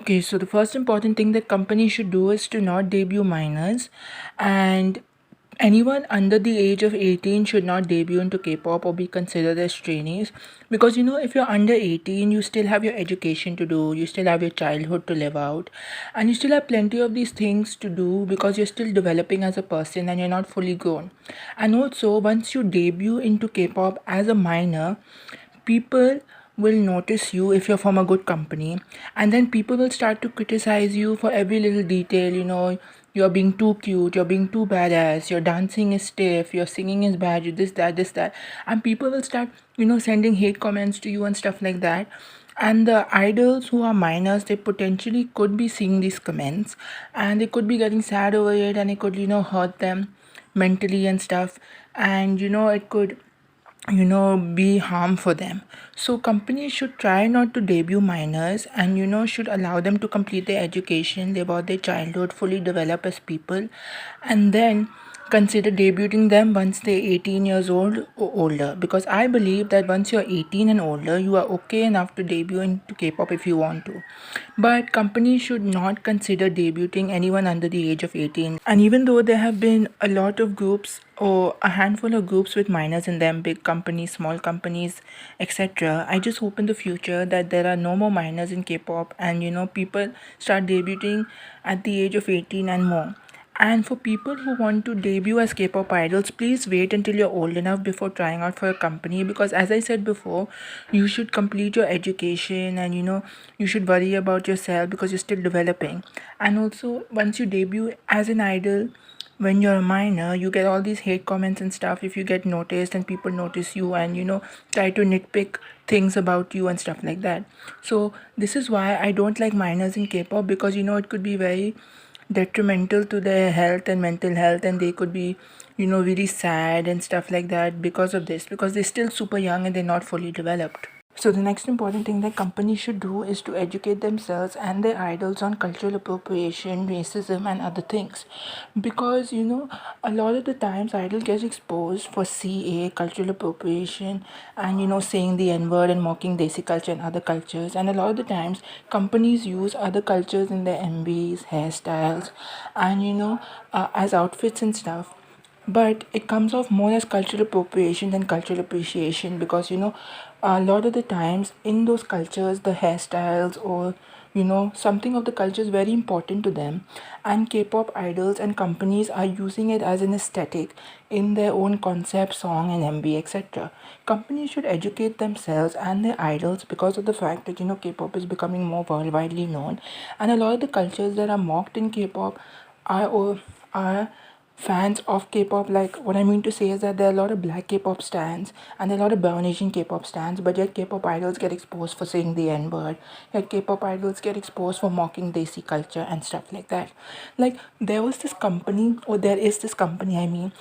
Okay, so the first important thing that companies should do is to not debut minors, and anyone under the age of 18 should not debut into K-pop or be considered as trainees, because if you're under 18, you still have your education to do, you still have your childhood to live out, and you still have plenty of these things to do because you're still developing as a person and you're not fully grown. And also, once you debut into K-pop as a minor, people will notice you if you're from a good company, and then people will start to criticize you for every little detail. You're being too cute, you're being too badass, your dancing is stiff, your singing is bad, you this that, and people will start sending hate comments to you and stuff like that. And the idols who are minors, they potentially could be seeing these comments, and they could be getting sad over it, and it could hurt them mentally and stuff. And it could be harm for them. So companies should try not to debut minors, and should allow them to complete their education, live out their childhood, fully develop as people, and then consider debuting them once they're 18 years old or older, because I believe that once you're 18 and older, you are okay enough to debut into K-pop if you want to. But companies should not consider debuting anyone under the age of 18. And even though there have been a lot of groups or a handful of groups with minors in them, big companies, small companies, etc., I just hope in the future that there are no more minors in K-pop, and people start debuting at the age of 18 and more. And for people who want to debut as K-pop idols, please wait until you're old enough before trying out for a company, because as I said before, you should complete your education, and you should worry about yourself because you're still developing. And also, once you debut as an idol, when you're a minor, you get all these hate comments and stuff if you get noticed and people notice you and try to nitpick things about you and stuff like that. So this is why I don't like minors in K-pop, because it could be very detrimental to their health and mental health, and they could be really sad and stuff like that because of this, because they're still super young and they're not fully developed. So the next important thing that companies should do is to educate themselves and their idols on cultural appropriation, racism, and other things, because a lot of the times idol gets exposed for cultural appropriation, and saying the n-word and mocking desi culture and other cultures. And a lot of the times companies use other cultures in their MVs, hairstyles, and as outfits and stuff, but it comes off more as cultural appropriation than cultural appreciation, because a lot of the times in those cultures the hairstyles or something of the culture is very important to them, and K-pop idols and companies are using it as an aesthetic in their own concept, song, and MV, etc. Companies should educate themselves and their idols, because of the fact that K-pop is becoming more worldwide known, and a lot of the cultures that are mocked in K-pop are fans of K-pop. Like, what I mean to say is that there are a lot of black K-pop stans and there are a lot of brown Asian K-pop stans, but yet K-pop idols get exposed for saying the N-word. Yet K-pop idols get exposed for mocking desi culture and stuff like that. Like, there is this company, I mean,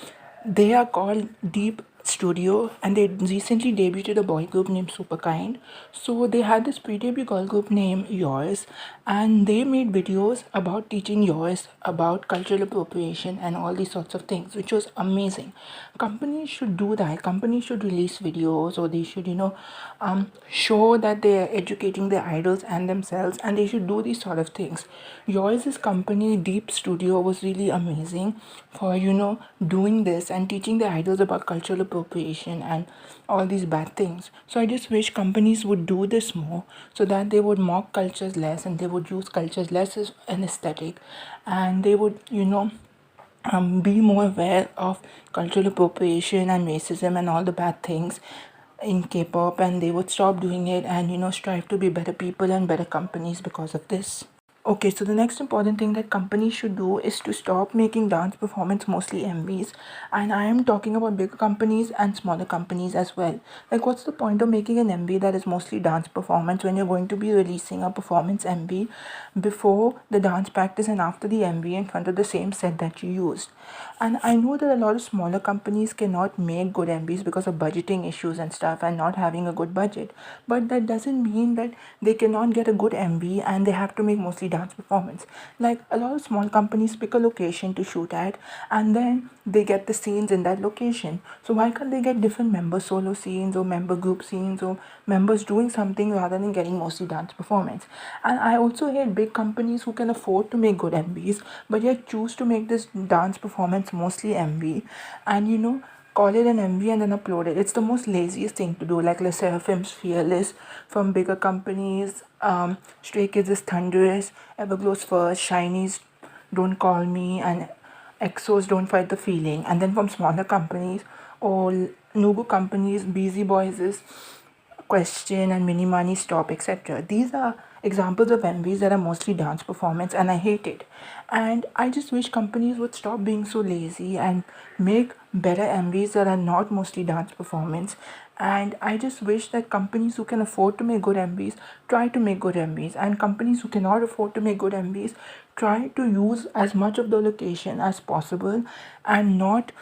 they are called Deep Studio, and they recently debuted a boy group named Superkind. So they had this pre-debut girl group named Yours, and they made videos about teaching Yours about cultural appropriation and all these sorts of things, which was amazing. Companies should do that. Companies should release videos, or they should show that they are educating their idols and themselves, and they should do these sort of things. Yours' company Deep Studio was really amazing for doing this and teaching the idols about cultural appropriation and all these bad things. So I just wish companies would do this more, so that they would mock cultures less and they would use cultures less as an aesthetic, and they would be more aware of cultural appropriation and racism and all the bad things in K-pop, and they would stop doing it and strive to be better people and better companies because of this. Okay, so the next important thing that companies should do is to stop making dance performance mostly MVs. And I am talking about bigger companies and smaller companies as well. Like, what's the point of making an MV that is mostly dance performance when you're going to be releasing a performance MV before the dance practice and after the MV in front of the same set that you used? And I know that a lot of smaller companies cannot make good MVs because of budgeting issues and stuff and not having a good budget. But that doesn't mean that they cannot get a good MV and they have to make mostly dance performance. Like a lot of small companies pick a location to shoot at, and then they get the scenes in that location. So why can't they get different member solo scenes or member group scenes or members doing something rather than getting mostly dance performance? And I also hate big companies who can afford to make good MVs but yet choose to make this dance performance mostly MV, and call it an MV and then upload it. It's the most laziest thing to do. Like let's say Films Fearless from bigger companies, Stray Kids is Thunderous, Everglow's First, Shiny's Don't Call Me, and EXO's Don't Fight the Feeling. And then from smaller companies or Nugu companies, Busy Boys is Question and Mini Money Stop, etc. These are examples of MVs that are mostly dance performance, and I hate it. And I just wish companies would stop being so lazy and make better MVs that are not mostly dance performance. And I just wish that companies who can afford to make good MVs try to make good MVs, and companies who cannot afford to make good MVs try to use as much of the location as possible and not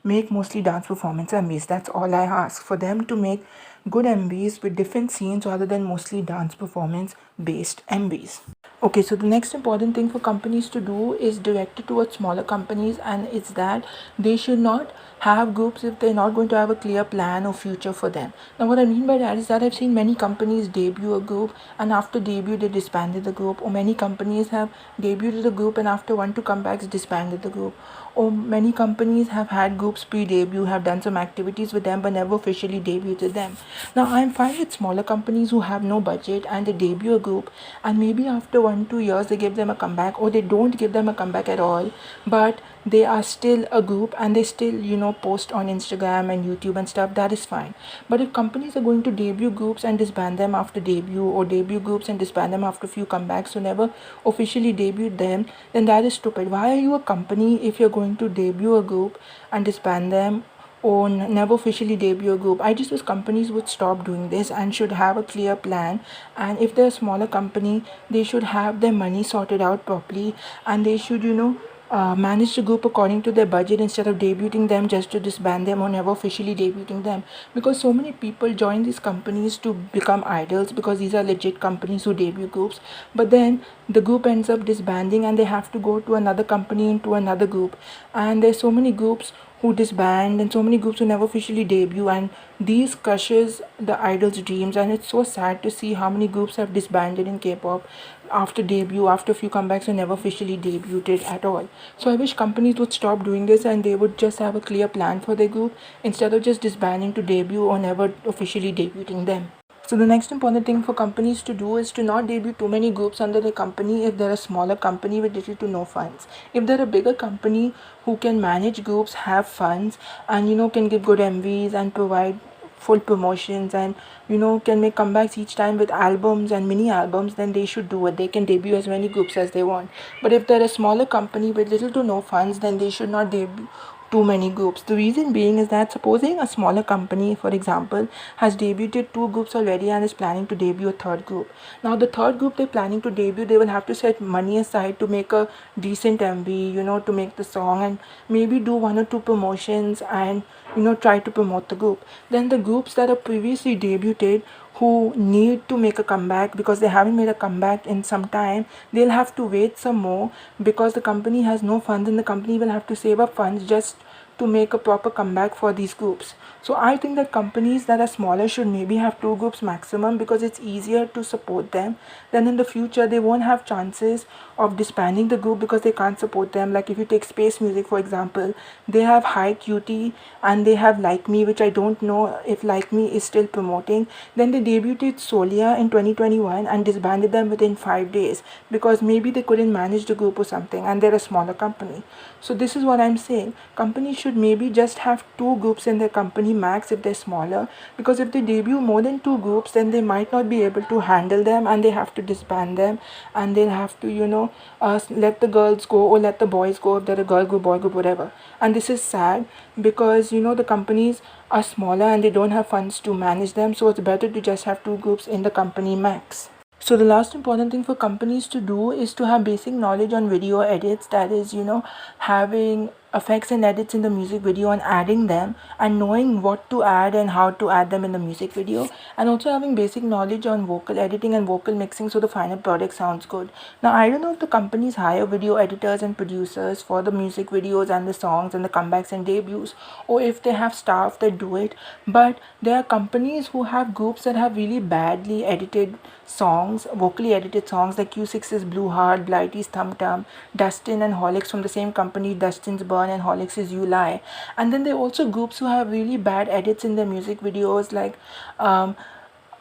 make mostly dance performance MVs. That's all I ask, for them to make good MVs with different scenes rather than mostly dance performance based MVs. Okay, so the next important thing for companies to do is directed towards smaller companies, and it's that they should not have groups if they're not going to have a clear plan or future for them. Now, what I mean by that is that I've seen many companies debut a group and after debut they disbanded the group, or many companies have debuted a group and after 1 2 comebacks disbanded the group, or many companies have had groups pre-debut, have done some activities with them but never officially debuted them. Now I'm fine with smaller companies who have no budget and they debut a group and maybe after 1 2 years they give them a comeback, or they don't give them a comeback at all, but they are still a group and they still post on Instagram and YouTube and stuff. That is fine. But if companies are going to debut groups and disband them after debut, or debut groups and disband them after a few comebacks, so never officially debut them, then that is stupid. Why are you a company if you're going to debut a group and disband them, or never officially debut a group? I just wish companies would stop doing this and should have a clear plan. And if they're a smaller company, they should have their money sorted out properly, and they should manage the group according to their budget instead of debuting them just to disband them or never officially debuting them. Because so many people join these companies to become idols because these are legit companies who debut groups, but then the group ends up disbanding and they have to go to another company into another group. And there's so many groups who disband and so many groups who never officially debut, and these crushes the idols' dreams. And it's so sad to see how many groups have disbanded in K-pop after debut, after a few comebacks, and never officially debuted at all. So I wish companies would stop doing this and they would just have a clear plan for their group instead of just disbanding to debut or never officially debuting them. So the next important thing for companies to do is to not debut too many groups under their company if they're a smaller company with little to no funds. If they're a bigger company who can manage groups, have funds, and can give good MVs and provide full promotions, and can make comebacks each time with albums and mini albums, then they should do it. They can debut as many groups as they want. But if they're a smaller company with little to no funds, then they should not debut too many groups. The reason being is that supposing a smaller company, for example, has debuted 2 groups already and is planning to debut a third group. Now the third group they're planning to debut, they will have to set money aside to make a decent MV, to make the song, and maybe do 1 or 2 promotions and try to promote the group. Then the groups that are previously debuted who need to make a comeback because they haven't made a comeback in some time, they'll have to wait some more because the company has no funds and the company will have to save up funds just to make a proper comeback for these groups. So I think that companies that are smaller should maybe have 2 groups maximum because it's easier to support them. Then in the future they won't have chances of disbanding the group because they can't support them. Like if you take Space Music for example, they have High Cutie and they have Like Me, which I don't know if Like Me is still promoting. Then they debuted Solia in 2021 and disbanded them within 5 days because maybe they couldn't manage the group or something and they're a smaller company. So this is what I'm saying. Companies should maybe just have 2 groups in their company max if they're smaller, because if they debut more than 2 groups then they might not be able to handle them and they have to disband them, and they'll have to let the girls go or let the boys go if they're a girl group, boy group, whatever. And this is sad because the companies are smaller and they don't have funds to manage them, so it's better to just have 2 groups in the company max. So the last important thing for companies to do is to have basic knowledge on video edits, that is having effects and edits in the music video and adding them, and knowing what to add and how to add them in the music video, and also having basic knowledge on vocal editing and vocal mixing so the final product sounds good. Now, I don't know if the companies hire video editors and producers for the music videos and the songs and the comebacks and debuts, or if they have staff that do it, but there are companies who have groups that have really badly edited songs, vocally edited songs, like Q6's Blue Heart, Blighty's Thum Tum, Dustin and Holix from the same company, Dustin's Burn and Holix's You Lie. And then there are also groups who have really bad edits in their music videos, like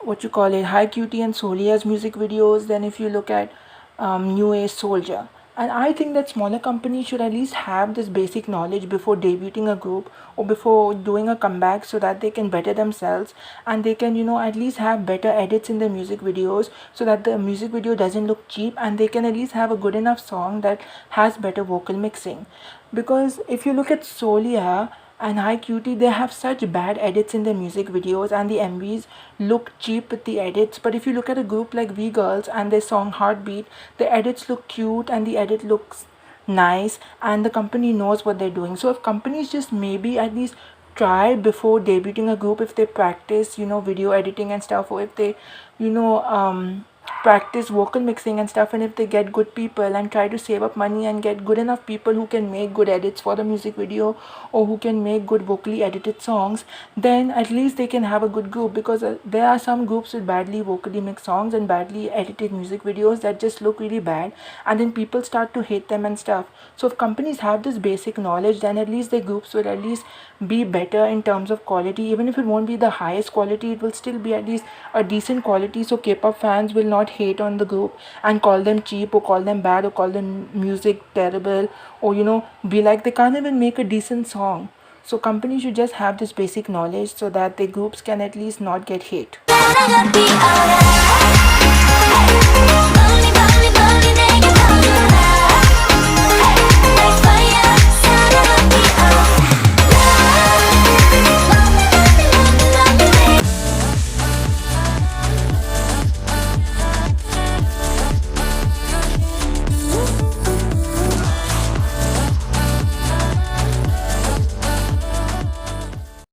what you call it, High Cutie and Solia's music videos. Then if you look at New Age Soldier. And I think that smaller companies should at least have this basic knowledge before debuting a group or before doing a comeback, so that they can better themselves and they can, at least have better edits in their music videos so that the music video doesn't look cheap, and they can at least have a good enough song that has better vocal mixing. Because if you look at Solia and High Cutie, they have such bad edits in their music videos and the MVs look cheap with the edits. But if you look at a group like V Girls and their song Heartbeat, the edits look cute and the edit looks nice and the company knows what they're doing. So if companies just maybe at least try before debuting a group, if they practice, video editing and stuff, or if they, you know, practice vocal mixing and stuff, and if they get good people and try to save up money and get good enough people who can make good edits for the music video or who can make good vocally edited songs, then at least they can have a good group. Because there are some groups with badly vocally mixed songs and badly edited music videos that just look really bad, and then people start to hate them and stuff. So if companies have this basic knowledge, then at least their groups will at least be better in terms of quality. Even if it won't be the highest quality, it will still be at least a decent quality, so K-pop fans will not hate on the group and call them cheap or call them bad or call them music terrible, or be like they can't even make a decent song. So companies should just have this basic knowledge so that the groups can at least not get hate.